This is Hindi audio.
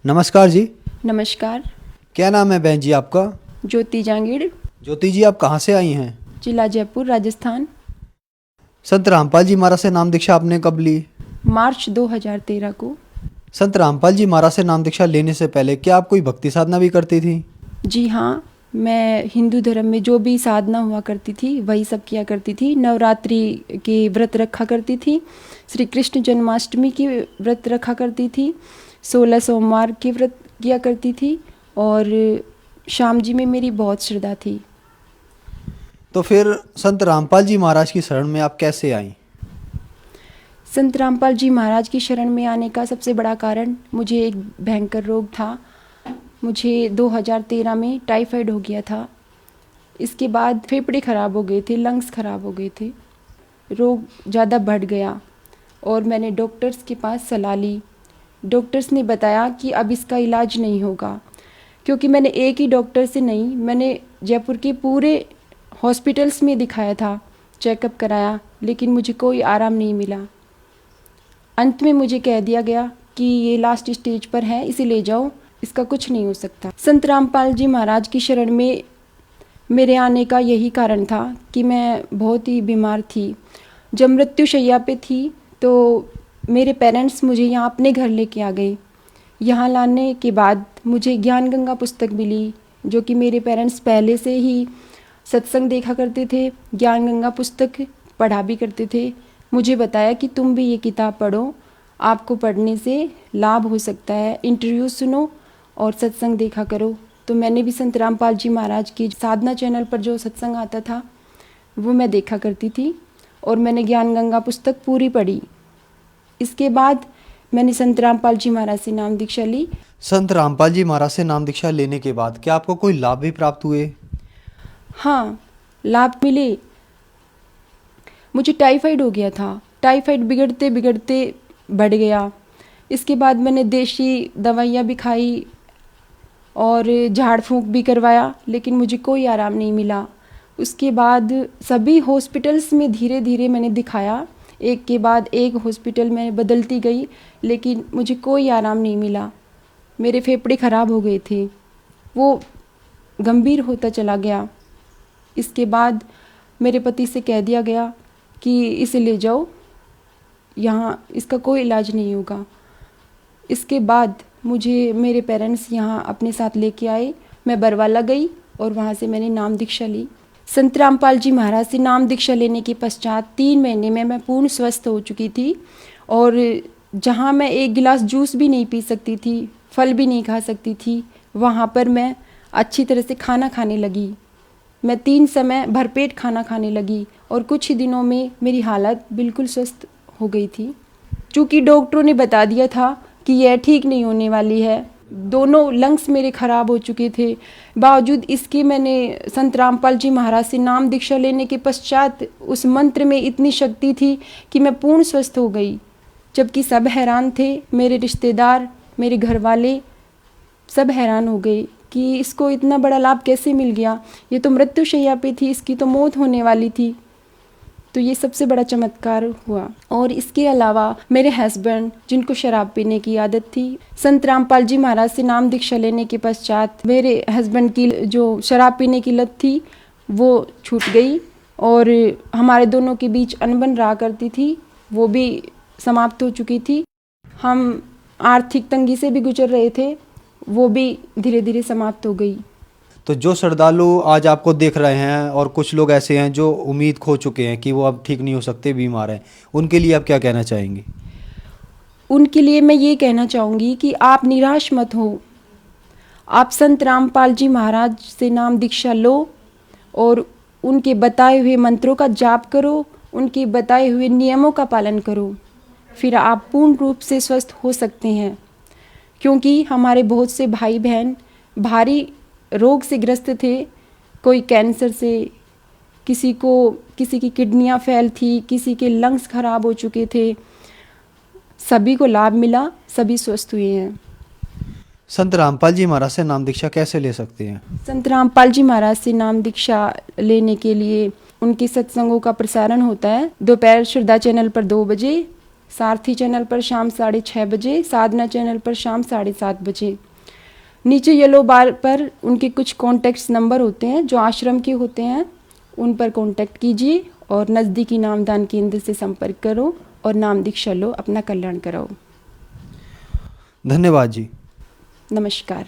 नमस्कार जी। नमस्कार। क्या नाम है बहन जी आपका? ज्योति जांगीड़। ज्योति जी, आप कहाँ से आई हैं? जिला जयपुर, राजस्थान। संत रामपाल जी महाराज से नाम दीक्षा आपने कब ली? मार्च 2013 को। संत रामपाल जी महाराज से नाम दीक्षा लेने से पहले क्या आप कोई भक्ति साधना भी करती थी? जी हाँ, मैं हिंदू धर्म में जो भी साधना हुआ करती थी वही सब किया करती थी। नवरात्रि के व्रत रखा करती थी, श्री कृष्ण जन्माष्टमी की व्रत रखा करती थी, 16 सोमवार के व्रत किया करती थी और श्याम जी में मेरी बहुत श्रद्धा थी। तो फिर संत रामपाल जी महाराज की शरण में आप कैसे आईं? संत रामपाल जी महाराज की शरण में आने का सबसे बड़ा कारण, मुझे एक भयंकर रोग था। मुझे 2013 में टाइफाइड हो गया था। इसके बाद फेफड़े ख़राब हो गए थे, लंग्स ख़राब हो गए थे, रोग ज़्यादा बढ़ गया और मैंने डॉक्टर्स के पास सलाह ली। डॉक्टर्स ने बताया कि अब इसका इलाज नहीं होगा, क्योंकि मैंने एक ही डॉक्टर से नहीं, मैंने जयपुर के पूरे हॉस्पिटल्स में दिखाया था, चेकअप कराया, लेकिन मुझे कोई आराम नहीं मिला। अंत में मुझे कह दिया गया कि ये लास्ट स्टेज पर है, इसे ले जाओ, इसका कुछ नहीं हो सकता। संत रामपाल जी महाराज की शरण में मेरे आने का यही कारण था कि मैं बहुत ही बीमार थी। जब मृत्युशैया पे थी तो मेरे पेरेंट्स मुझे यहाँ अपने घर लेके आ गए। यहाँ लाने के बाद मुझे ज्ञान गंगा पुस्तक मिली, जो कि मेरे पेरेंट्स पहले से ही सत्संग देखा करते थे, ज्ञान गंगा पुस्तक पढ़ा भी करते थे। मुझे बताया कि तुम भी ये किताब पढ़ो, आपको पढ़ने से लाभ हो सकता है, इंटरव्यू सुनो और सत्संग देखा करो। तो मैंने भी संत रामपाल जी महाराज की साधना चैनल पर जो सत्संग आता था वो मैं देखा करती थी और मैंने ज्ञान गंगा पुस्तक पूरी पढ़ी। इसके बाद मैंने संत रामपाल जी महाराज से नाम दीक्षा ली। संत रामपाल जी महाराज से नाम दीक्षा लेने के बाद क्या आपको कोई लाभ भी प्राप्त हुए? हाँ, लाभ मिले। मुझे टाइफाइड हो गया था, टाइफाइड बिगड़ते बिगड़ते बढ़ गया। इसके बाद मैंने देशी दवाइयाँ भी खाई और झाड़ फूंक भी करवाया, लेकिन मुझे कोई आराम नहीं मिला। उसके बाद सभी हॉस्पिटल्स में धीरे धीरे मैंने दिखाया, एक के बाद एक हॉस्पिटल में बदलती गई, लेकिन मुझे कोई आराम नहीं मिला। मेरे फेफड़े ख़राब हो गए थे, वो गंभीर होता चला गया। इसके बाद मेरे पति से कह दिया गया कि इसे ले जाओ, यहाँ इसका कोई इलाज नहीं होगा। इसके बाद मुझे मेरे पेरेंट्स यहाँ अपने साथ लेके आए। मैं बरवाला गई और वहाँ से मैंने नाम दीक्षा ली। संत रामपाल जी महाराज से नाम दीक्षा लेने के पश्चात 3 महीने में मैं पूर्ण स्वस्थ हो चुकी थी और जहाँ मैं एक गिलास जूस भी नहीं पी सकती थी, फल भी नहीं खा सकती थी, वहाँ पर मैं अच्छी तरह से खाना खाने लगी। मैं 3 समय भरपेट खाना खाने लगी और कुछ ही दिनों में मेरी हालत बिल्कुल स्वस्थ हो गई थी। चूँकि डॉक्टरों ने बता दिया था कि यह ठीक नहीं होने वाली है, दोनों लंग्स मेरे ख़राब हो चुके थे, बावजूद इसके मैंने संत रामपाल जी महाराज से नाम दीक्षा लेने के पश्चात उस मंत्र में इतनी शक्ति थी कि मैं पूर्ण स्वस्थ हो गई। जबकि सब हैरान थे, मेरे रिश्तेदार, मेरे घर वाले सब हैरान हो गए कि इसको इतना बड़ा लाभ कैसे मिल गया, ये तो मृत्युशैया पे थी, इसकी तो मौत होने वाली थी। तो ये सबसे बड़ा चमत्कार हुआ। और इसके अलावा मेरे हस्बैंड, जिनको शराब पीने की आदत थी, संत रामपाल जी महाराज से नाम दीक्षा लेने के पश्चात मेरे हस्बैंड की जो शराब पीने की लत थी वो छूट गई और हमारे दोनों के बीच अनबन रहा करती थी, वो भी समाप्त हो चुकी थी। हम आर्थिक तंगी से भी गुजर रहे थे, वो भी धीरे धीरे समाप्त हो गई। तो जो श्रद्धालु आज आपको देख रहे हैं और कुछ लोग ऐसे हैं जो उम्मीद खो चुके हैं कि वो अब ठीक नहीं हो सकते, बीमार हैं, उनके लिए आप क्या कहना चाहेंगे? उनके लिए मैं ये कहना चाहूँगी कि आप निराश मत हो। आप संत रामपाल जी महाराज से नाम दीक्षा लो और उनके बताए हुए मंत्रों का जाप करो, उनके बताए हुए नियमों का पालन करो, फिर आप पूर्ण रूप से स्वस्थ हो सकते हैं। क्योंकि हमारे बहुत से भाई बहन भारी रोग से ग्रस्त थे, कोई कैंसर से, किसी की किडनियां फेल थी, किसी के लंग्स खराब हो चुके थे, सभी को लाभ मिला, सभी स्वस्थ हुए हैं। संत रामपाल जी महाराज से नाम दीक्षा कैसे ले सकते हैं? संत रामपाल जी महाराज से नाम दीक्षा लेने के लिए उनके सत्संगों का प्रसारण होता है दोपहर श्रद्धा चैनल पर 2 बजे सारथी चैनल पर शाम 6:30 बजे, साधना चैनल पर शाम 7:30 बजे। नीचे येलो बार पर उनके कुछ कॉन्टैक्ट्स नंबर होते हैं जो आश्रम के होते हैं, उन पर कॉन्टैक्ट कीजिए और नज़दीकी नामदान केंद्र से संपर्क करो और नाम दीक्षा लो, अपना कल्याण कराओ। धन्यवाद जी। नमस्कार।